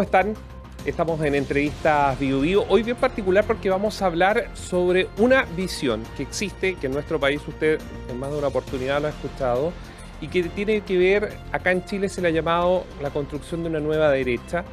¿Cómo están? Estamos en Entrevistas Bio Bio. Hoy bien particular porque vamos a hablar sobre una visión que existe, que en nuestro país usted en más de una oportunidad lo ha escuchado, y que tiene que ver, acá en Chile se le ha llamado la construcción de una nueva derecha.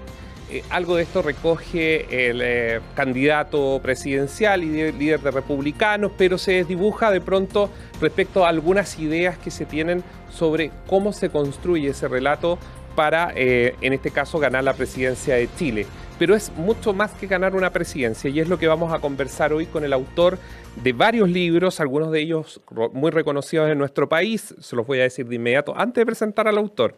Algo de esto recoge el candidato presidencial y líder de republicanos, pero se desdibuja de pronto respecto a algunas ideas que se tienen sobre cómo se construye ese relato para, en este caso, ganar la presidencia de Chile. Pero es mucho más que ganar una presidencia y es lo que vamos a conversar hoy con el autor de varios libros, algunos de ellos muy reconocidos en nuestro país, se los voy a decir de inmediato antes de presentar al autor.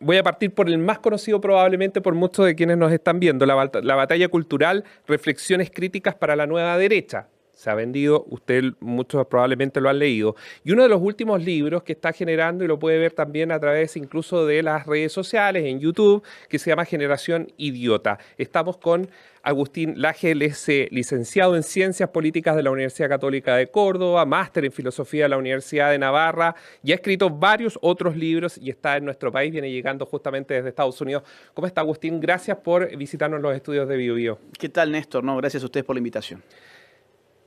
Voy a partir por el más conocido probablemente por muchos de quienes nos están viendo, La batalla cultural, reflexiones críticas para la nueva derecha. Se ha vendido, muchos probablemente lo han leído. Y uno de los últimos libros que está generando, y lo puede ver también a través incluso de las redes sociales, en YouTube, que se llama Generación Idiota. Estamos con Agustín Laje, él es licenciado en Ciencias Políticas de la Universidad Católica de Córdoba, máster en Filosofía de la Universidad de Navarra, y ha escrito varios otros libros y está en nuestro país, viene llegando justamente desde Estados Unidos. ¿Cómo está, Agustín? Gracias por visitarnos en los estudios de Bio Bio. ¿Qué tal, Néstor? No, gracias a ustedes por la invitación.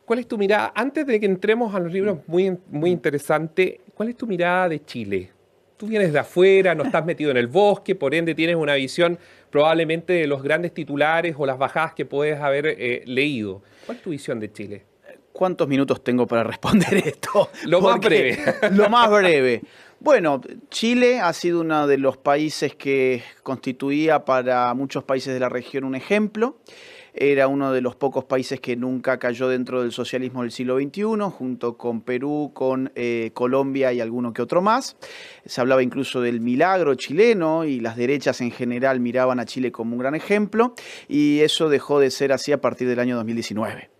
¿Cuál es tu mirada? Antes de que entremos a los libros muy interesante, ¿cuál es tu mirada de Chile? Tú vienes de afuera, no estás metido en el bosque, por ende tienes una visión probablemente de los grandes titulares o las bajadas que puedes haber leído. ¿Cuál es tu visión de Chile? ¿Cuántos minutos tengo para responder esto? Lo más breve. Lo más breve. Bueno, Chile ha sido uno de los países que constituía para muchos países de la región un ejemplo. Era uno de los pocos países que nunca cayó dentro del socialismo del siglo XXI, junto con Perú, con Colombia y alguno que otro más. Se hablaba incluso del milagro chileno y las derechas en general miraban a Chile como un gran ejemplo, y eso dejó de ser así a partir del año 2019.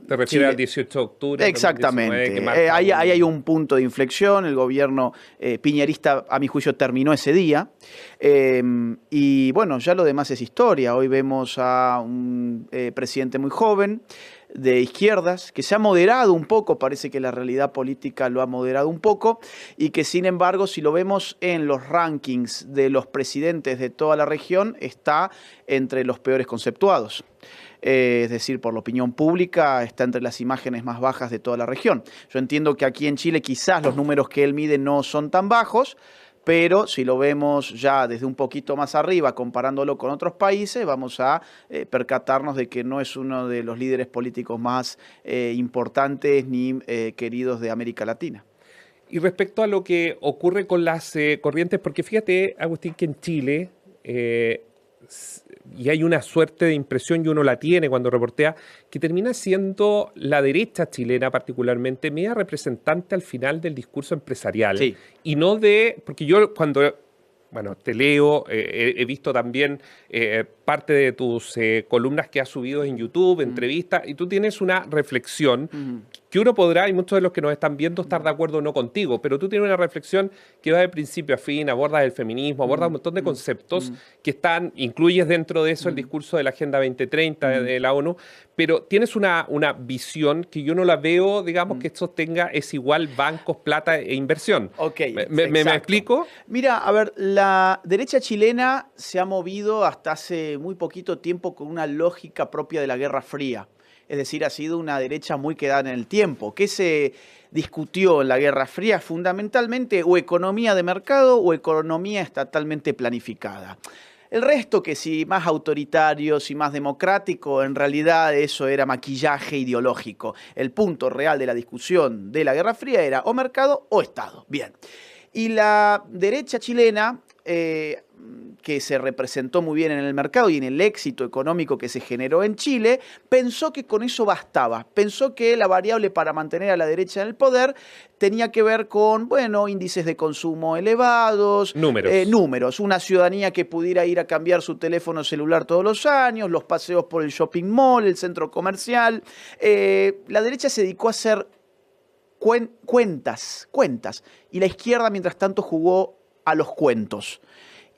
¿Te refieres al 18 de octubre? Exactamente. Ahí hay un punto de inflexión. El gobierno piñerista, a mi juicio, terminó ese día. Y bueno, ya lo demás es historia. Hoy vemos a un presidente muy joven, de izquierdas, que se ha moderado un poco, parece que la realidad política lo ha moderado un poco, y que sin embargo, si lo vemos en los rankings de los presidentes de toda la región, está entre los peores conceptuados. Es decir, por la opinión pública, está entre las imágenes más bajas de toda la región. Yo entiendo que aquí en Chile quizás los números que él mide no son tan bajos, pero si lo vemos ya desde un poquito más arriba, comparándolo con otros países, vamos a percatarnos de que no es uno de los líderes políticos más importantes ni queridos de América Latina. Y respecto a lo que ocurre con las corrientes, porque fíjate, Agustín, que en Chile... y hay una suerte de impresión, y uno la tiene cuando reportea, que termina siendo la derecha chilena particularmente media representante al final del discurso empresarial. Sí. Y no de... Porque yo cuando... Bueno, te leo, he visto también parte de tus columnas que has subido en YouTube, entrevistas, y tú tienes una reflexión que uno podrá, y muchos de los que nos están viendo, estar de acuerdo o no contigo, pero tú tienes una reflexión que va de principio a fin, abordas el feminismo, abordas un montón de conceptos que están, incluyes dentro de eso el discurso de la Agenda 2030 de la ONU, pero tienes una visión que yo no la veo, digamos, que esto es igual bancos, plata e inversión. Ok, ¿Me explico? Mira, a ver, la derecha chilena se ha movido hasta hace muy poquito tiempo con una lógica propia de la Guerra Fría. Es decir, ha sido una derecha muy quedada en el tiempo. ¿Qué se discutió en la Guerra Fría? Fundamentalmente o economía de mercado o economía estatalmente planificada. El resto, que si más autoritario, si más democrático, en realidad eso era maquillaje ideológico. El punto real de la discusión de la Guerra Fría era o mercado o Estado. Bien. Y la derecha chilena, que se representó muy bien en el mercado y en el éxito económico que se generó en Chile, pensó que con eso bastaba. Pensó que la variable para mantener a la derecha en el poder tenía que ver con, bueno, índices de consumo elevados. Números. Una ciudadanía que pudiera ir a cambiar su teléfono celular todos los años, los paseos por el shopping mall, el centro comercial. La derecha se dedicó a hacer cuentas. Y la izquierda, mientras tanto, jugó a los cuentos.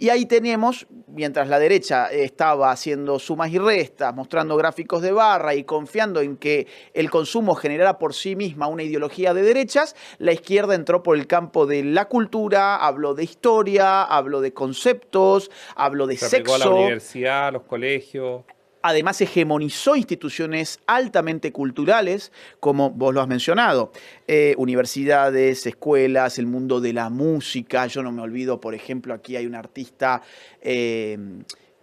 Y ahí tenemos, mientras la derecha estaba haciendo sumas y restas, mostrando gráficos de barra y confiando en que el consumo generara por sí misma una ideología de derechas, la izquierda entró por el campo de la cultura, habló de historia, habló de conceptos, habló de Se sexo. aplicó a la universidad, a los colegios. Además, hegemonizó instituciones altamente culturales, como vos lo has mencionado, universidades, escuelas, el mundo de la música. Yo no me olvido, por ejemplo, aquí hay un artista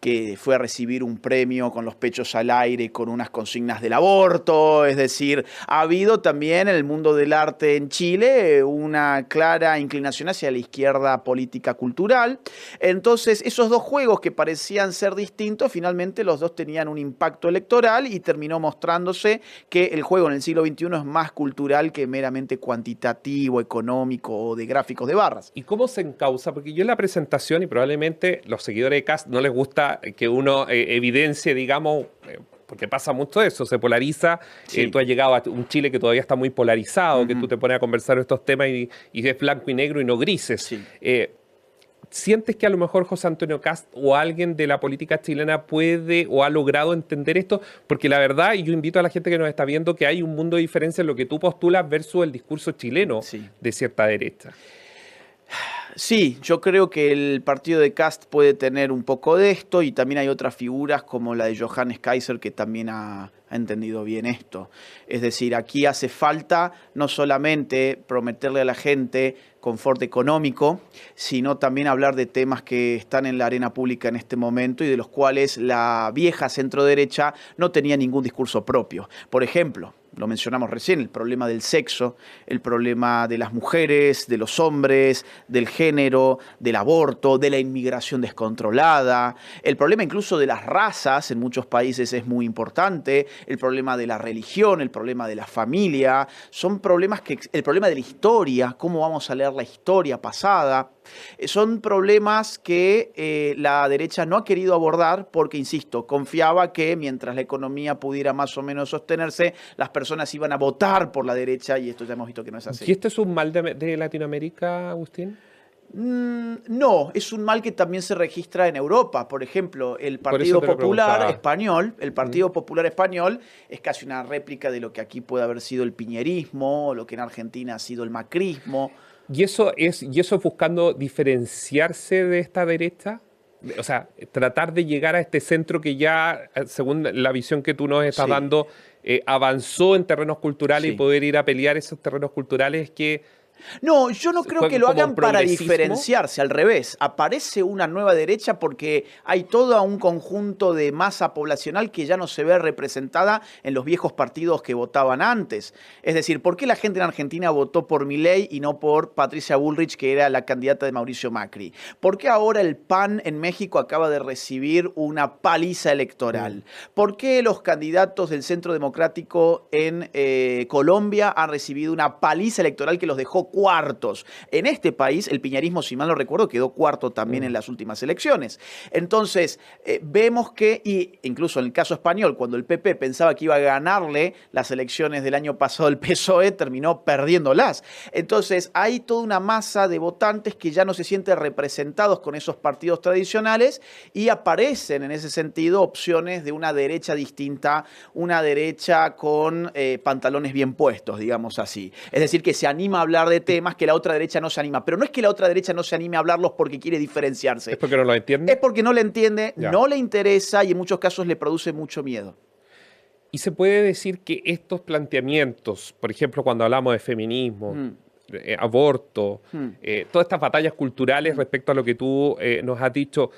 que fue a recibir un premio con los pechos al aire, con unas consignas del aborto. Es decir, ha habido también en el mundo del arte en Chile una clara inclinación hacia la izquierda política cultural. Entonces, esos dos juegos que parecían ser distintos, finalmente los dos tenían un impacto electoral y terminó mostrándose que el juego en el siglo XXI es más cultural que meramente cuantitativo, económico o de gráficos de barras. ¿Y cómo se encausa? Porque yo en la presentación, y probablemente los seguidores de Kast no les gusta que uno evidencie, digamos, porque pasa mucho eso, se polariza. Sí. Tú has llegado a un Chile que todavía está muy polarizado, que tú te pones a conversar de estos temas y es blanco y negro y no grises. Sí. ¿Sientes que a lo mejor José Antonio Kast o alguien de la política chilena puede o ha logrado entender esto? Porque la verdad, y yo invito a la gente que nos está viendo, que hay un mundo de diferencia en lo que tú postulas versus el discurso chileno de cierta derecha. Sí, yo creo que el partido de Kast puede tener un poco de esto y también hay otras figuras como la de Johannes Kaiser que también ha entendido bien esto. Es decir, aquí hace falta no solamente prometerle a la gente confort económico, sino también hablar de temas que están en la arena pública en este momento y de los cuales la vieja centroderecha no tenía ningún discurso propio. Por ejemplo, lo mencionamos recién, el problema del sexo, el problema de las mujeres, de los hombres, del género, del aborto, de la inmigración descontrolada, el problema incluso de las razas en muchos países es muy importante, el problema de la religión, el problema de la familia, son problemas que, el problema de la historia, cómo vamos a leer la historia pasada, son problemas que la derecha no ha querido abordar porque, insisto, confiaba que mientras la economía pudiera más o menos sostenerse, las personas iban a votar por la derecha y esto ya hemos visto que no es así. ¿Y este es un mal de Latinoamérica, Agustín? No, es un mal que también se registra en Europa. Por ejemplo, el Partido Popular Español, es casi una réplica de lo que aquí puede haber sido el piñerismo, lo que en Argentina ha sido el macrismo. ¿Y eso es buscando diferenciarse de esta derecha? O sea, tratar de llegar a este centro que ya, según la visión que tú nos estás dando, avanzó en terrenos culturales y poder ir a pelear esos terrenos culturales que... No, yo no creo que lo hagan para diferenciarse, al revés. Aparece una nueva derecha porque hay todo un conjunto de masa poblacional que ya no se ve representada en los viejos partidos que votaban antes. Es decir, ¿por qué la gente en Argentina votó por Milei y no por Patricia Bullrich, que era la candidata de Mauricio Macri? ¿Por qué ahora el PAN en México acaba de recibir una paliza electoral? ¿Por qué los candidatos del Centro Democrático en Colombia han recibido una paliza electoral que los dejó cuartos? En este país, el piñerismo, si mal no recuerdo, quedó cuarto también en las últimas elecciones. Entonces, vemos que, y incluso en el caso español, cuando el PP pensaba que iba a ganarle las elecciones del año pasado, el PSOE terminó perdiéndolas. Entonces, hay toda una masa de votantes que ya no se sienten representados con esos partidos tradicionales y aparecen en ese sentido opciones de una derecha distinta, una derecha con pantalones bien puestos, digamos así. Es decir, que se anima a hablar de temas que la otra derecha no se anima. Pero no es que la otra derecha no se anime a hablarlos porque quiere diferenciarse. ¿Es porque no lo entiende? Es porque no le entiende, no le interesa y en muchos casos le produce mucho miedo. Y se puede decir que estos planteamientos, por ejemplo, cuando hablamos de feminismo, aborto, todas estas batallas culturales respecto a lo que tú nos has dicho,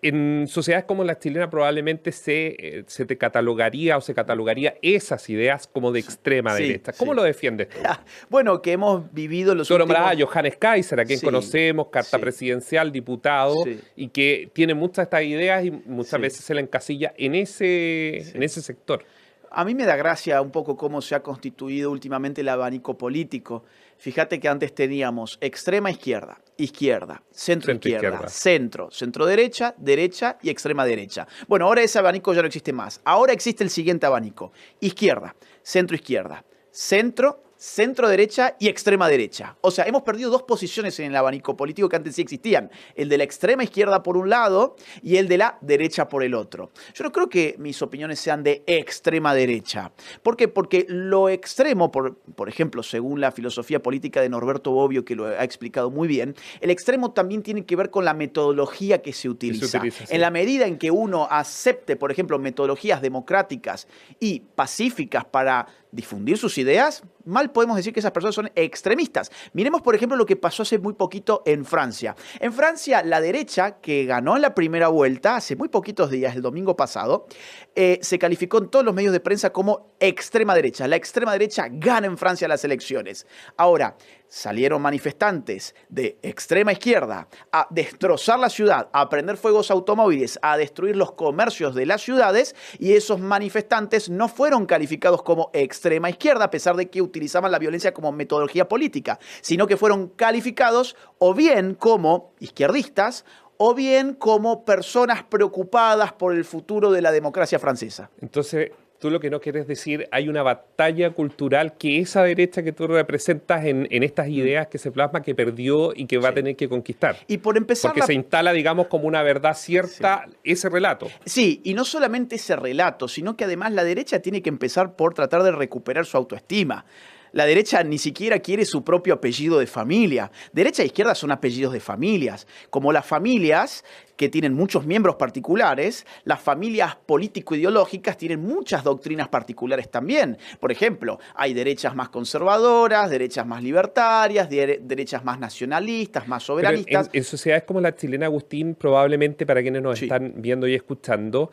en sociedades como la chilena probablemente se te catalogaría o se catalogaría esas ideas como de extrema derecha. ¿Cómo lo defiendes tú? Bueno, que hemos vivido los últimos... Tú nombrabas a Johannes Kaiser, a quien conocemos, carta presidencial, diputado, y que tiene muchas de estas ideas y muchas veces se la encasilla en ese sector. A mí me da gracia un poco cómo se ha constituido últimamente el abanico político. Fíjate que antes teníamos extrema izquierda, izquierda, centro izquierda, centro derecha, derecha y extrema derecha. Bueno, ahora ese abanico ya no existe más. Ahora existe el siguiente abanico: izquierda, centro centro derecha y extrema derecha. O sea, hemos perdido dos posiciones en el abanico político que antes sí existían. El de la extrema izquierda por un lado y el de la derecha por el otro. Yo no creo que mis opiniones sean de extrema derecha. ¿Por qué? Porque lo extremo, por ejemplo, según la filosofía política de Norberto Bobbio, que lo ha explicado muy bien, el extremo también tiene que ver con la metodología que se utiliza. Sí. En la medida en que uno acepte, por ejemplo, metodologías democráticas y pacíficas para difundir sus ideas, mal podemos decir que esas personas son extremistas. Miremos, por ejemplo, lo que pasó hace muy poquito en Francia. En Francia, la derecha, que ganó en la primera vuelta, hace muy poquitos días, el domingo pasado, se calificó en todos los medios de prensa como extrema derecha. La extrema derecha gana en Francia las elecciones. Ahora, salieron manifestantes de extrema izquierda a destrozar la ciudad, a prender fuegos automóviles, a destruir los comercios de las ciudades, y esos manifestantes no fueron calificados como extrema izquierda, a pesar de que utilizaban la violencia como metodología política, sino que fueron calificados o bien como izquierdistas o bien como personas preocupadas por el futuro de la democracia francesa. Entonces, tú lo que no quieres decir, hay una batalla cultural que esa derecha que tú representas en estas ideas que se plasma, que perdió y que va a tener que conquistar. Y por empezar... Porque se instala, digamos, como una verdad cierta ese relato. Sí, y no solamente ese relato, sino que además la derecha tiene que empezar por tratar de recuperar su autoestima. La derecha ni siquiera quiere su propio apellido de familia. Derecha e izquierda son apellidos de familias. Como las familias que tienen muchos miembros particulares, las familias político-ideológicas tienen muchas doctrinas particulares también. Por ejemplo, hay derechas más conservadoras, derechas más libertarias, derechas más nacionalistas, más soberanistas. En sociedades como la chilena, Agustín, probablemente para quienes nos están viendo y escuchando,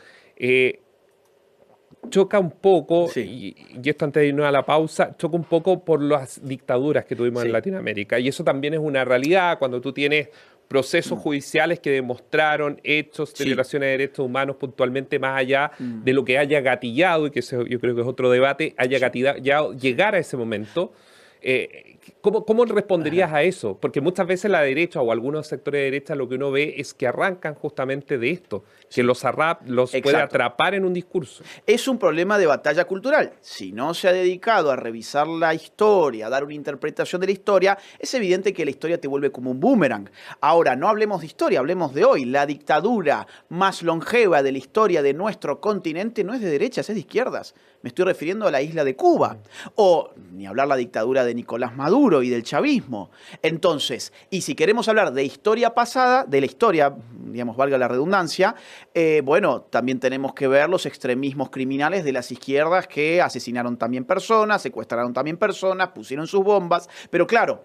choca un poco, y esto antes de irnos a la pausa, choca un poco por las dictaduras que tuvimos en Latinoamérica. Y eso también es una realidad cuando tú tienes procesos judiciales que demostraron hechos de violaciones de derechos humanos puntualmente más allá de lo que haya gatillado, y que eso yo creo que es otro debate, haya gatillado llegar a ese momento. ¿Cómo responderías a eso? Porque muchas veces la derecha o algunos sectores de derecha lo que uno ve es que arrancan justamente de esto, que los puede atrapar en un discurso. Es un problema de batalla cultural. Si no se ha dedicado a revisar la historia, a dar una interpretación de la historia, es evidente que la historia te vuelve como un boomerang. Ahora, no hablemos de historia, hablemos de hoy. La dictadura más longeva de la historia de nuestro continente no es de derechas, es de izquierdas. Me estoy refiriendo a la isla de Cuba. O, ni hablar la dictadura de Nicolás Maduro y del chavismo. Entonces, y si queremos hablar de historia pasada, de la historia, digamos, valga la redundancia, bueno, también tenemos que ver los extremismos criminales de las izquierdas que asesinaron también personas, secuestraron también personas, pusieron sus bombas, pero claro,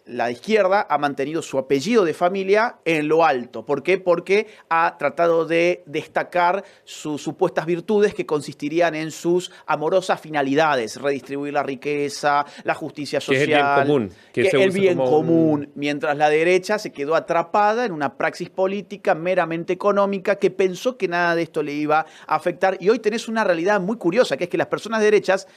la izquierda ha mantenido su apellido de familia en lo alto. ¿Por qué? Porque ha tratado de destacar sus supuestas virtudes que consistirían en sus amorosas finalidades, redistribuir la riqueza, la justicia social, que es el bien común, el bien común, mientras la derecha se quedó atrapada en una praxis política meramente económica que pensó que nada de esto le iba a afectar. Y hoy tenés una realidad muy curiosa, que es que las personas derechas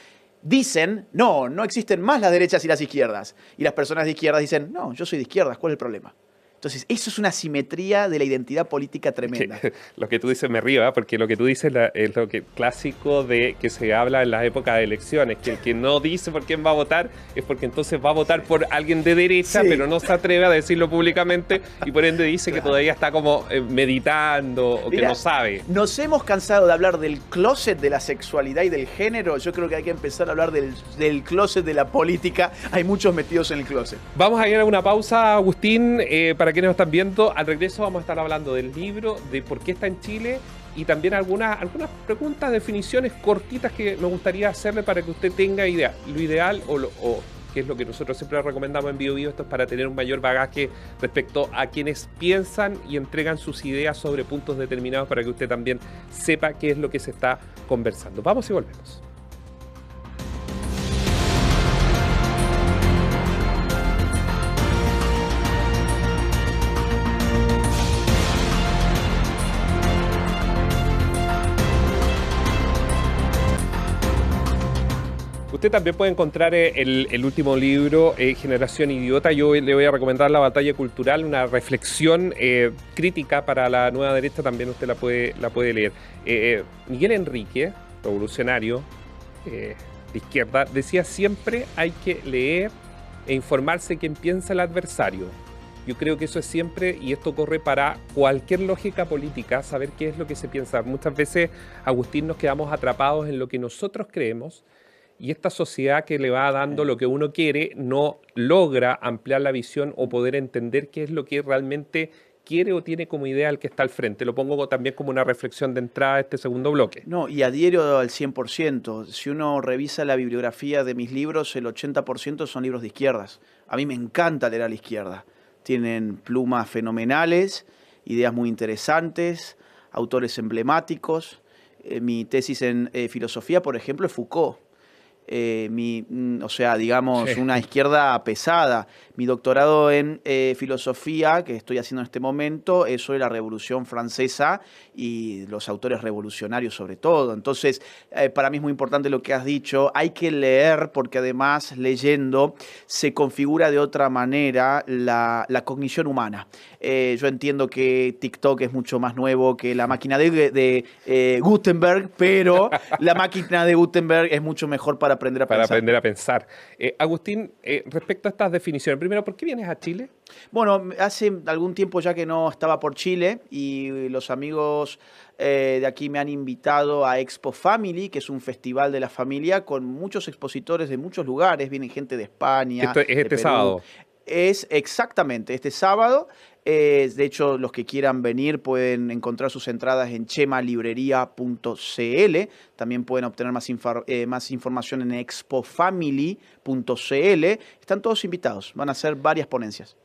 dicen, no existen más las derechas y las izquierdas. Y las personas de izquierdas dicen, no, yo soy de izquierdas, ¿cuál es el problema? Entonces, eso es una simetría de la identidad política tremenda. Lo que tú dices me río, porque lo que tú dices es lo clásico de que se habla en las épocas de elecciones, que el que no dice por quién va a votar es porque entonces va a votar por alguien de derecha, pero no se atreve a decirlo públicamente y por ende dice que todavía está como meditando o que no sabe. Nos hemos cansado de hablar del closet de la sexualidad y del género. Yo creo que hay que empezar a hablar del closet de la política. Hay muchos metidos en el closet. Vamos a ir a una pausa, Agustín, para quienes nos están viendo. Al regreso vamos a estar hablando del libro, de por qué está en Chile y también algunas preguntas, definiciones cortitas que me gustaría hacerle para que usted tenga idea. Lo ideal o que es lo que nosotros siempre recomendamos en Bio Bio, esto es para tener un mayor bagaje respecto a quienes piensan y entregan sus ideas sobre puntos determinados para que usted también sepa qué es lo que se está conversando. Vamos y volvemos. Usted también puede encontrar el último libro, Generación Idiota. Yo le voy a recomendar La Batalla Cultural, una reflexión crítica para la nueva derecha, también usted la puede leer. Miguel Enrique, revolucionario, de izquierda, decía siempre hay que leer e informarse quién piensa el adversario. Yo creo que eso es siempre, y esto corre para cualquier lógica política, saber qué es lo que se piensa. Muchas veces, Agustín, nos quedamos atrapados en lo que nosotros creemos, y esta sociedad que le va dando lo que uno quiere no logra ampliar la visión o poder entender qué es lo que realmente quiere o tiene como idea el que está al frente. Lo pongo también como una reflexión de entrada a este segundo bloque. No, y adhiero al 100%. Si uno revisa la bibliografía de mis libros, el 80% son libros de izquierdas. A mí me encanta leer a la izquierda. Tienen plumas fenomenales, ideas muy interesantes, autores emblemáticos. Mi tesis en filosofía, por ejemplo, es Foucault. O sea, digamos, Sí. una izquierda pesada. Mi doctorado en filosofía, que estoy haciendo en este momento, es sobre la Revolución Francesa y los autores revolucionarios sobre todo. Entonces, para mí es muy importante lo que has dicho. Hay que leer porque además leyendo se configura de otra manera la cognición humana. Yo entiendo que TikTok es mucho más nuevo que la máquina de Gutenberg, pero la máquina de Gutenberg es mucho mejor para aprender a Para pensar. aprender a pensar. Agustín, respecto a estas definiciones, primero, ¿por qué vienes a Chile? Bueno, hace algún tiempo ya que no estaba por Chile y los amigos de aquí me han invitado a Expo Family, que es un festival de la familia con muchos expositores de muchos lugares. Viene gente de España, Esto es de este Perú. sábado. Es exactamente este sábado. De hecho, los que quieran venir pueden encontrar sus entradas en chemalibrería.cl. También pueden obtener más información en expofamily.cl. Están todos invitados. Van a ser varias ponencias.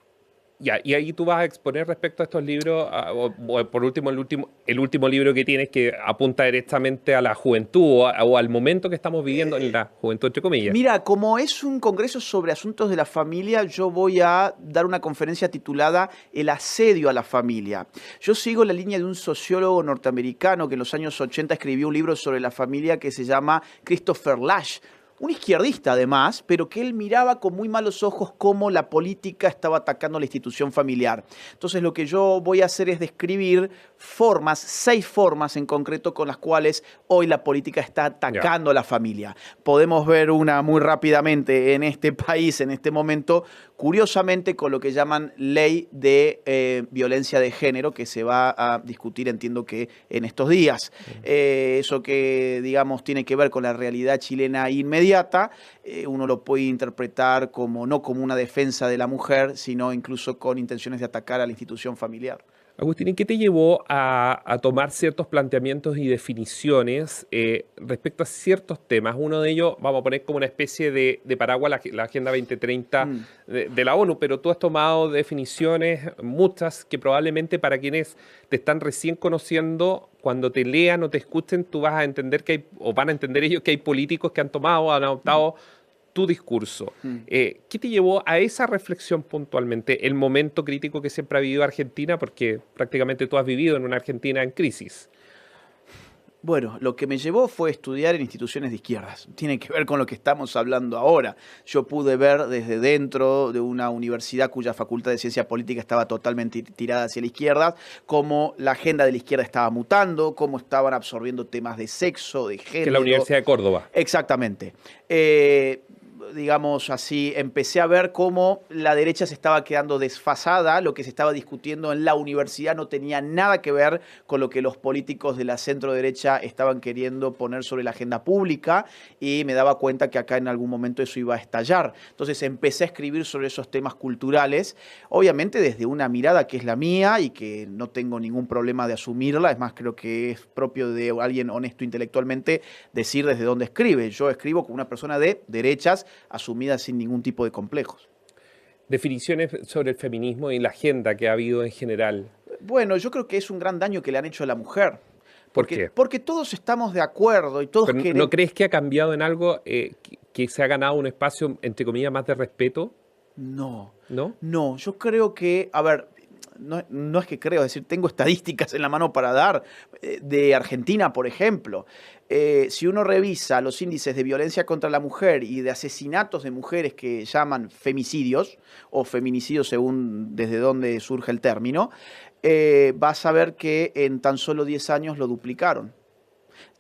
Ya, y ahí tú vas a exponer respecto a estos libros, o por último, el último libro que tienes que apunta directamente a la juventud o al momento que estamos viviendo en la juventud, entre comillas. Mira, como es un congreso sobre asuntos de la familia, yo voy a dar una conferencia titulada El asedio a la familia. Yo sigo la línea de un sociólogo norteamericano que en los años 80 escribió un libro sobre la familia que se llama Christopher Lasch. Un izquierdista además, pero que él miraba con muy malos ojos cómo la política estaba atacando la institución familiar. Entonces lo que yo voy a hacer es describir formas, 6 formas en concreto con las cuales hoy la política está atacando a la familia. Podemos ver una muy rápidamente en este país, en este momento, curiosamente con lo que llaman ley de violencia de género, que se va a discutir, entiendo que en estos días. Eso que, digamos, tiene que ver con la realidad chilena inmediata, uno lo puede interpretar como no como una defensa de la mujer, sino incluso con intenciones de atacar a la institución familiar. Agustín, ¿y qué te llevó a tomar ciertos planteamientos y definiciones respecto a ciertos temas? Uno de ellos, vamos a poner como una especie de paraguas, la Agenda 2030 de la ONU, pero tú has tomado definiciones, muchas, que probablemente para quienes te están recién conociendo, cuando te lean o te escuchen, tú vas a entender que hay, o van a entender ellos que hay políticos que han tomado, han adoptado tu discurso. ¿Qué te llevó a esa reflexión puntualmente? El momento crítico que siempre ha vivido Argentina, porque prácticamente tú has vivido en una Argentina en crisis. Bueno, lo que me llevó fue estudiar en instituciones de izquierdas. Tiene que ver con lo que estamos hablando ahora. Yo pude ver desde dentro de una universidad cuya facultad de ciencia política estaba totalmente tirada hacia la izquierda, cómo la agenda de la izquierda estaba mutando, cómo estaban absorbiendo temas de sexo, de género. Que es la Universidad de Córdoba. Exactamente. Digamos así, empecé a ver cómo la derecha se estaba quedando desfasada, lo que se estaba discutiendo en la universidad no tenía nada que ver con lo que los políticos de la centro derecha estaban queriendo poner sobre la agenda pública, y me daba cuenta que acá en algún momento eso iba a estallar. Entonces empecé a escribir sobre esos temas culturales, obviamente desde una mirada que es la mía y que no tengo ningún problema de asumirla. Es más, creo que es propio de alguien honesto intelectualmente decir desde dónde escribe. Yo escribo como una persona de derechas, asumida sin ningún tipo de complejos. Definiciones sobre el feminismo y la agenda que ha habido en general. Bueno, yo creo que es un gran daño que le han hecho a la mujer. ¿Por qué? Porque todos estamos de acuerdo y todos Pero queremos... ¿no crees que ha cambiado en algo, que se ha ganado un espacio, entre comillas, más de respeto? No, ¿No? no, yo creo que, a ver, no es que creo, es decir, tengo estadísticas en la mano para dar de Argentina, por ejemplo. Si uno revisa los índices de violencia contra la mujer y de asesinatos de mujeres que llaman femicidios o feminicidios según desde dónde surge el término, vas a ver que en tan solo 10 años lo duplicaron.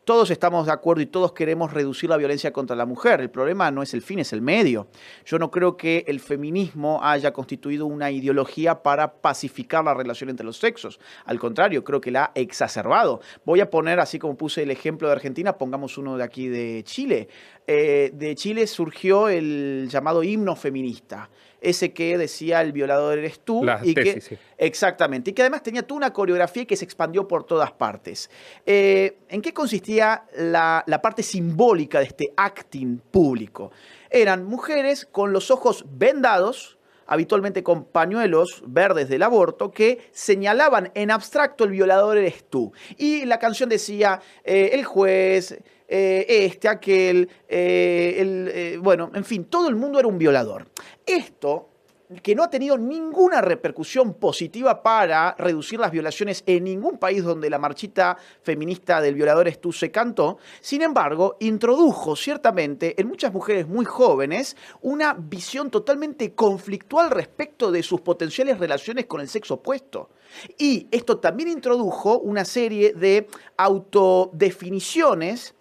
Todos estamos de acuerdo y todos queremos reducir la violencia contra la mujer. El problema no es el fin, es el medio. Yo no creo que el feminismo haya constituido una ideología para pacificar la relación entre los sexos. Al contrario, creo que la ha exacerbado. Voy a poner, así como puse el ejemplo de Argentina, pongamos uno de aquí de Chile. De Chile surgió el llamado himno feminista. Ese que decía el violador eres tú. Las Y tesis, que, sí. exactamente. Y que además tenía toda una coreografía que se expandió por todas partes. ¿En qué consistía la parte simbólica de este acting público? Eran mujeres con los ojos vendados, habitualmente con pañuelos verdes del aborto, que señalaban en abstracto el violador eres tú. Y la canción decía, el juez, aquel, bueno, en fin, todo el mundo era un violador. Esto, que no ha tenido ninguna repercusión positiva para reducir las violaciones en ningún país donde la marchita feminista del violador es tú se cantó, sin embargo, introdujo ciertamente en muchas mujeres muy jóvenes una visión totalmente conflictual respecto de sus potenciales relaciones con el sexo opuesto. Y esto también introdujo una serie de autodefiniciones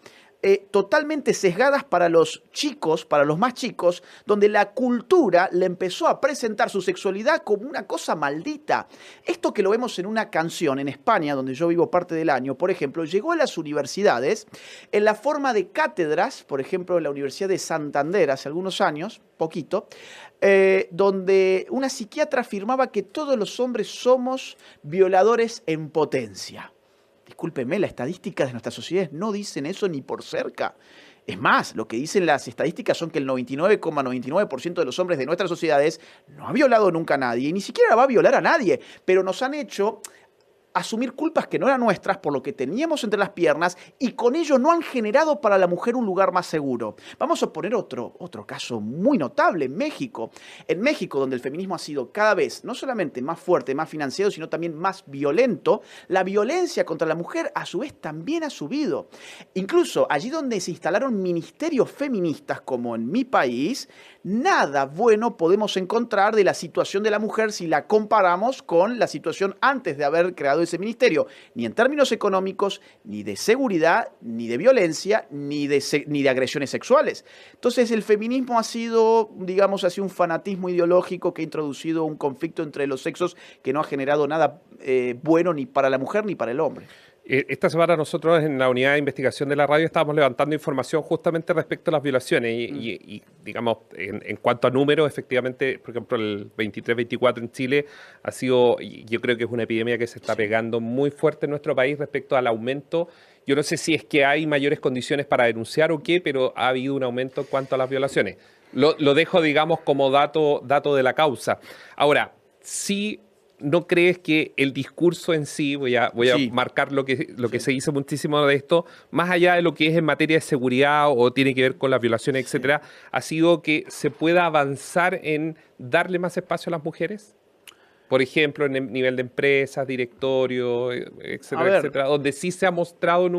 totalmente sesgadas para los chicos, para los más chicos, donde la cultura le empezó a presentar su sexualidad como una cosa maldita. Esto que lo vemos en una canción en España, donde yo vivo parte del año, por ejemplo, llegó a las universidades en la forma de cátedras, por ejemplo, en la Universidad de Santander hace algunos años, poquito, donde una psiquiatra afirmaba que todos los hombres somos violadores en potencia. Discúlpeme, las estadísticas de nuestras sociedades no dicen eso ni por cerca. Es más, lo que dicen las estadísticas son que el 99,99% de los hombres de nuestras sociedades no ha violado nunca a nadie y ni siquiera va a violar a nadie, pero nos han hecho asumir culpas que no eran nuestras por lo que teníamos entre las piernas y con ello no han generado para la mujer un lugar más seguro. Vamos a poner otro caso muy notable, México. En México, donde el feminismo ha sido cada vez no solamente más fuerte, más financiado, sino también más violento, la violencia contra la mujer a su vez también ha subido. Incluso allí donde se instalaron ministerios feministas, como en mi país, nada bueno podemos encontrar de la situación de la mujer si la comparamos con la situación antes de haber creado ese ministerio, ni en términos económicos, ni de seguridad, ni de violencia, ni de agresiones sexuales. Entonces el feminismo ha sido, digamos así, un fanatismo ideológico que ha introducido un conflicto entre los sexos que no ha generado nada bueno ni para la mujer ni para el hombre. Esta semana nosotros en la unidad de investigación de la radio estábamos levantando información justamente respecto a las violaciones y digamos, en cuanto a números, efectivamente, por ejemplo, el 23-24 en Chile ha sido, yo creo que es una epidemia que se está pegando muy fuerte en nuestro país respecto al aumento. Yo no sé si es que hay mayores condiciones para denunciar o qué, pero ha habido un aumento en cuanto a las violaciones. Lo dejo, digamos, como dato de la causa. Ahora, sí. ¿No crees que el discurso en sí, voy a Sí. marcar lo que se dice muchísimo de esto, más allá de lo que es en materia de seguridad o tiene que ver con las violaciones, etcétera, ha sido que se pueda avanzar en darle más espacio a las mujeres? Por ejemplo, en el nivel de empresas, directorio, etcétera, etcétera, donde sí se ha mostrado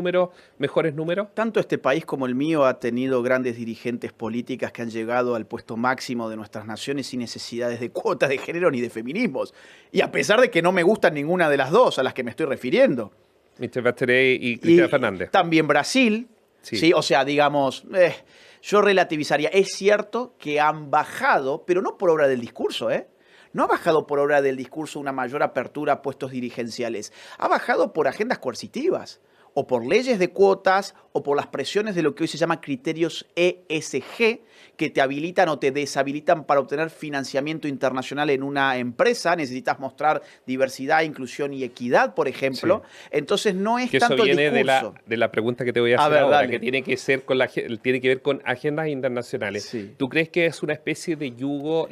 mejores números. Tanto este país como el mío ha tenido grandes dirigentes políticas que han llegado al puesto máximo de nuestras naciones sin necesidades de cuotas de género ni de feminismos. Y a pesar de que no me gustan ninguna de las dos a las que me estoy refiriendo. Michelle Bachelet y Cristina Fernández. También Brasil, sí. O sea, digamos, yo relativizaría. Es cierto que han bajado, pero no por obra del discurso, No ha bajado por obra del discurso una mayor apertura a puestos dirigenciales. Ha bajado por agendas coercitivas, o por leyes de cuotas, o por las presiones de lo que hoy se llama criterios ESG, que te habilitan o te deshabilitan para obtener financiamiento internacional en una empresa. Necesitas mostrar diversidad, inclusión y equidad, por ejemplo. Sí. Entonces no es que tanto el discurso. Eso viene de la pregunta que te voy a hacer ahora, que tiene que ver con agendas internacionales. Sí. ¿Tú crees que es una especie de yugo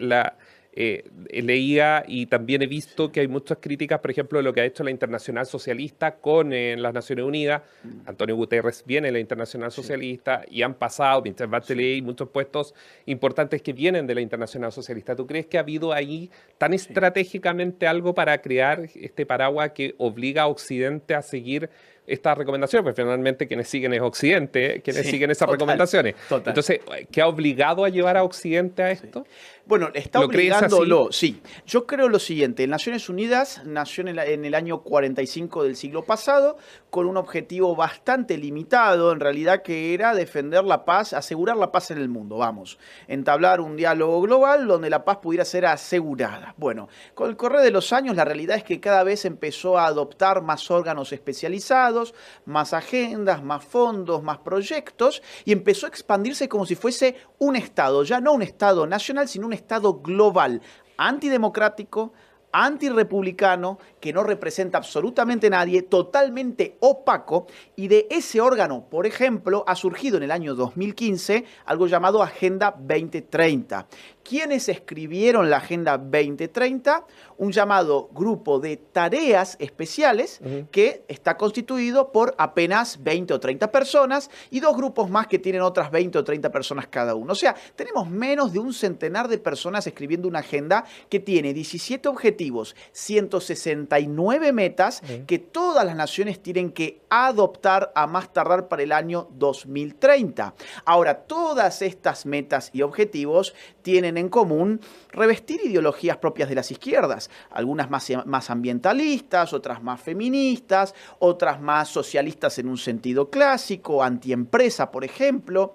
leía y también he visto que hay muchas críticas, por ejemplo, de lo que ha hecho la Internacional Socialista con las Naciones Unidas? Antonio Guterres viene de la Internacional Socialista y han pasado Michelle Bachelet y muchos puestos importantes que vienen de la Internacional Socialista. ¿Tú crees que ha habido ahí tan estratégicamente algo para crear este paraguas que obliga a Occidente a seguir estas recomendaciones, porque finalmente quienes siguen es Occidente, quienes Sí, siguen esas total, recomendaciones. total. Entonces, ¿qué ha obligado a llevar a Occidente a esto? Bueno, está ¿Lo crees así? obligándolo, sí. Yo creo lo siguiente, Naciones Unidas nació en el año 45 del siglo pasado con un objetivo bastante limitado, en realidad, que era defender la paz, asegurar la paz en el mundo, vamos, entablar un diálogo global donde la paz pudiera ser asegurada. Bueno, con el correr de los años la realidad es que cada vez empezó a adoptar más órganos especializados, más agendas, más fondos, más proyectos, y empezó a expandirse como si fuese un Estado, ya no un Estado nacional, sino un Estado global, antidemocrático, antirrepublicano, que no representa absolutamente a nadie, totalmente opaco, y de ese órgano, por ejemplo, ha surgido en el año 2015 algo llamado Agenda 2030. ¿Quiénes escribieron la Agenda 2030? Un llamado grupo de tareas especiales que está constituido por apenas 20 o 30 personas y dos grupos más que tienen otras 20 o 30 personas cada uno. O sea, tenemos menos de un centenar de personas escribiendo una agenda que tiene 17 objetivos, 169 metas que todas las naciones tienen que adoptar a más tardar para el año 2030. Ahora, todas estas metas y objetivos tienen en común revestir ideologías propias de las izquierdas, algunas más ambientalistas, otras más feministas, otras más socialistas en un sentido clásico, antiempresa, por ejemplo,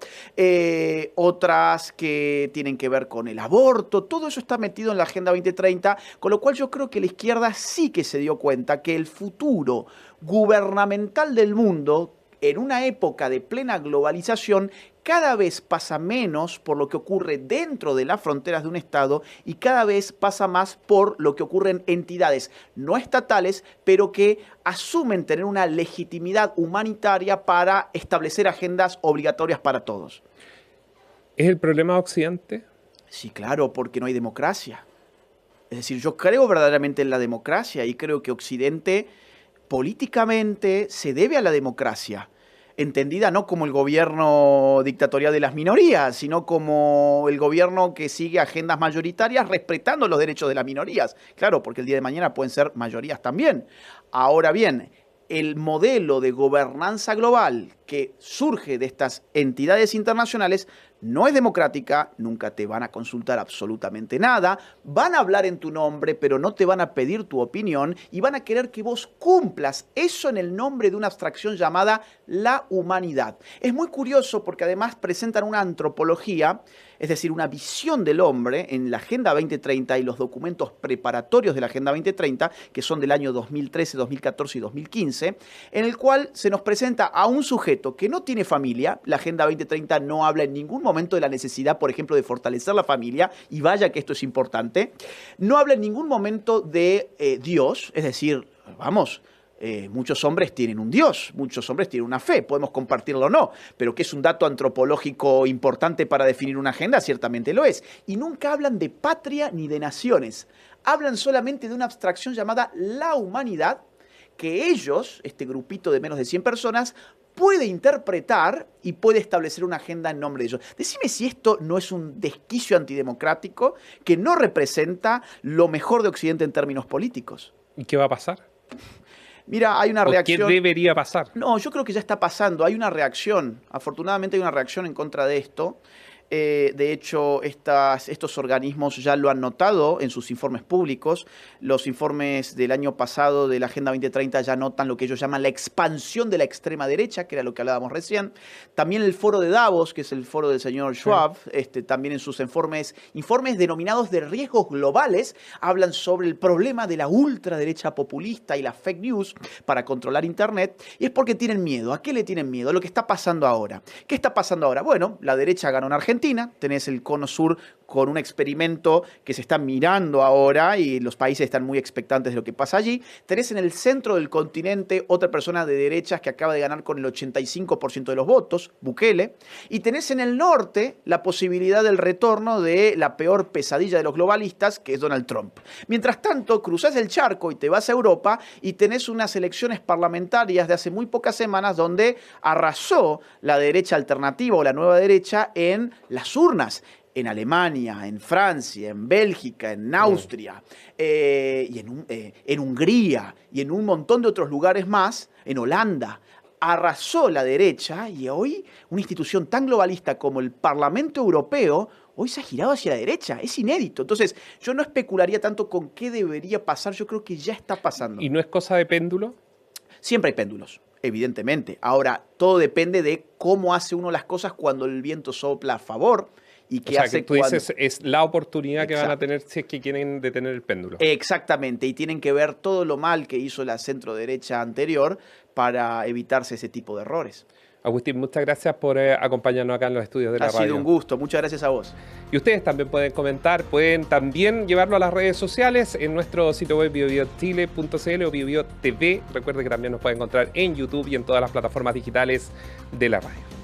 otras que tienen que ver con el aborto. Todo eso está metido en la Agenda 2030, con lo cual yo creo que la izquierda sí que se dio cuenta que el futuro gubernamental del mundo, en una época de plena globalización, cada vez pasa menos por lo que ocurre dentro de las fronteras de un Estado y cada vez pasa más por lo que ocurre en entidades no estatales, pero que asumen tener una legitimidad humanitaria para establecer agendas obligatorias para todos. ¿Es el problema de Occidente? Sí, claro, porque no hay democracia. Es decir, yo creo verdaderamente en la democracia y creo que Occidente políticamente se debe a la democracia, entendida no como el gobierno dictatorial de las minorías, sino como el gobierno que sigue agendas mayoritarias respetando los derechos de las minorías. Claro, porque el día de mañana pueden ser mayorías también. Ahora bien, el modelo de gobernanza global que surge de estas entidades internacionales no es democrática, nunca te van a consultar absolutamente nada, van a hablar en tu nombre, pero no te van a pedir tu opinión y van a querer que vos cumplas eso en el nombre de una abstracción llamada la humanidad. Es muy curioso porque además presentan una antropología, es decir, una visión del hombre en la Agenda 2030 y los documentos preparatorios de la Agenda 2030, que son del año 2013, 2014 y 2015, en el cual se nos presenta a un sujeto que no tiene familia. La Agenda 2030 no habla en ningún momento de la necesidad, por ejemplo, de fortalecer la familia, y vaya que esto es importante. No habla en ningún momento de Dios, es decir, vamos, muchos hombres tienen un Dios, muchos hombres tienen una fe, podemos compartirlo o no, pero que es un dato antropológico importante para definir una agenda, ciertamente lo es. Y nunca hablan de patria ni de naciones, hablan solamente de una abstracción llamada la humanidad, que ellos, este grupito de menos de 100 personas, puede interpretar y puede establecer una agenda en nombre de ellos. Decime si esto no es un desquicio antidemocrático que no representa lo mejor de Occidente en términos políticos. ¿Y qué va a pasar? Mira, hay una reacción. ¿Qué debería pasar? No, yo creo que ya está pasando. Hay una reacción. Afortunadamente hay una reacción en contra de esto. De hecho, estos organismos ya lo han notado en sus informes públicos. Los informes del año pasado de la Agenda 2030 ya notan lo que ellos llaman la expansión de la extrema derecha, que era lo que hablábamos recién. También el foro de Davos, que es el foro del señor Schwab, también en sus informes denominados de riesgos globales, hablan sobre el problema de la ultraderecha populista y la fake news para controlar Internet. Y es porque tienen miedo. ¿A qué le tienen miedo? A lo que está pasando ahora. ¿Qué está pasando ahora? Bueno, la derecha ganó en Argentina. Tenés el Cono Sur con un experimento que se está mirando ahora y los países están muy expectantes de lo que pasa allí. Tenés en el centro del continente otra persona de derechas que acaba de ganar con el 85% de los votos, Bukele. Y tenés en el norte la posibilidad del retorno de la peor pesadilla de los globalistas, que es Donald Trump. Mientras tanto, cruzás el charco y te vas a Europa y tenés unas elecciones parlamentarias de hace muy pocas semanas donde arrasó la derecha alternativa o la nueva derecha en las urnas. En Alemania, en Francia, en Bélgica, en Austria, y en Hungría y en un montón de otros lugares más, en Holanda. Arrasó la derecha y hoy una institución tan globalista como el Parlamento Europeo hoy se ha girado hacia la derecha. Es inédito. Entonces, yo no especularía tanto con qué debería pasar. Yo creo que ya está pasando. ¿Y no es cosa de péndulo? Siempre hay péndulos, evidentemente. Ahora, todo depende de cómo hace uno las cosas cuando el viento sopla a favor y qué hace que tú cuando... dices es la oportunidad Exacto. que van a tener si es que quieren detener el péndulo. Exactamente, y tienen que ver todo lo mal que hizo la centro-derecha anterior para evitarse ese tipo de errores. Agustín, muchas gracias por acompañarnos acá en los estudios de la radio. Ha sido un gusto, muchas gracias a vos. Y ustedes también pueden comentar, pueden también llevarlo a las redes sociales en nuestro sitio web biobiochile.cl o BioBio TV. Recuerden que también nos pueden encontrar en YouTube y en todas las plataformas digitales de la radio.